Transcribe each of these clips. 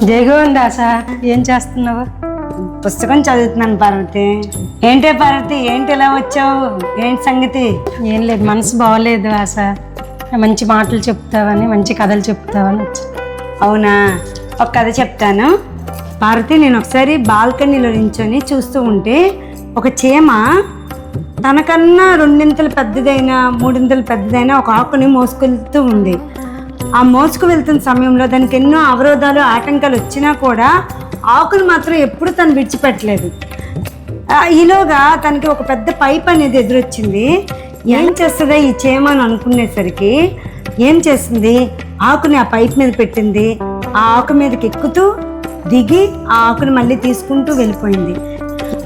జయగోవిందాస, ఏం చేస్తున్నావు? పుస్తకం చదువుతున్నాను పార్వతి. ఏంటే పార్వతి, ఏంటి ఇలా వచ్చావు? ఏంటి సంగతి? ఏం లేదు, మనసు బాగోలేదు ఆశ. మంచి మాటలు చెప్తావని, మంచి కథలు చెప్తావని వచ్చా. అవునా, ఒక కథ చెప్తాను పార్వతి. నేను ఒకసారి బాల్కనీలో నించొని చూస్తూ ఉంటే ఒక చీమ తనకన్నా రెండింతలు పెద్దదైన మూడింతలు పెద్దదైన ఒక ఆకుని మోసుకెళ్తూ ఉంది. ఆ మోసుకు వెళ్తున్న సమయంలో దానికి ఎన్నో అవరోధాలు ఆటంకాలు వచ్చినా కూడా ఆకును మాత్రం ఎప్పుడు తను విడిచిపెట్టలేదు. ఈలోగా తనకి ఒక పెద్ద పైప్ అనేది ఎదురొచ్చింది. ఏం చేస్తుందా ఈ చీమ అని అనుకునేసరికి ఏం చేస్తుంది, ఆకుని ఆ పైప్ మీద పెట్టింది. ఆ ఆకు మీదకి ఎక్కుతూ దిగి ఆ ఆకుని మళ్ళీ తీసుకుంటూ వెళ్ళిపోయింది.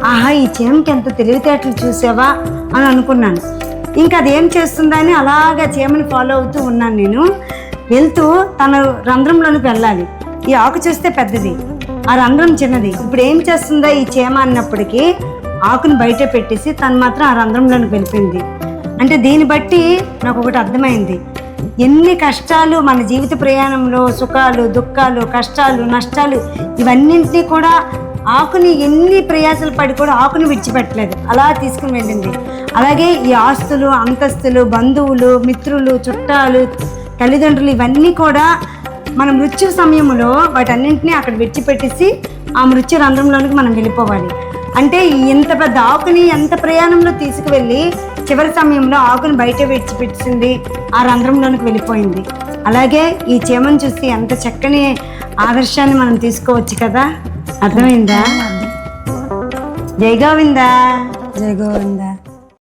ఆహా, ఈ చీమకి ఎంత తెలివితేటలు చూసావా అని అనుకున్నాను. ఇంకా అదేం చేస్తుందని అలాగా చీమని ఫాలో అవుతూ ఉన్నాను. నేను వెళ్తూ తన రంధ్రంలోనికి వెళ్ళాలి. ఈ ఆకు చూస్తే పెద్దది, ఆ రంధ్రం చిన్నది. ఇప్పుడు ఏం చేస్తుందా ఈ చీమ అన్నప్పటికీ ఆకుని బయట పెట్టేసి తను మాత్రం ఆ రంధ్రంలోనికి వెళ్ళిపోయింది. అంటే దీన్ని బట్టి నాకు ఒకటి అర్థమైంది, ఎన్ని కష్టాలు మన జీవిత ప్రయాణంలో, సుఖాలు దుఃఖాలు కష్టాలు నష్టాలు ఇవన్నింటినీ కూడా ఆకుని ఎన్ని ప్రయాసాలు పడి కూడా ఆకుని విడిచిపెట్టలేదు, అలా తీసుకుని వెళ్ళింది. అలాగే ఈ ఆస్తులు అంతస్తులు బంధువులు మిత్రులు చుట్టాలు తల్లిదండ్రులు ఇవన్నీ కూడా మన మృత్యు సమయంలో వాటన్నింటినీ అక్కడ విడిచిపెట్టేసి ఆ మృత్యు రంధ్రంలోనికి మనం వెళ్ళిపోవాలి. అంటే ఇంత పెద్ద ఆకుని ఎంత ప్రయాణంలో తీసుకువెళ్ళి చివరి సమయంలో ఆకుని బయట విడిచిపెట్టింది, ఆ రంధ్రంలోనికి వెళ్ళిపోయింది. అలాగే ఈ చీమను చూసి ఎంత చక్కని ఆదర్శాన్ని మనం తీసుకోవచ్చు కదా. అర్థమైందా? జై గోవిందా. జయ గోవిందా.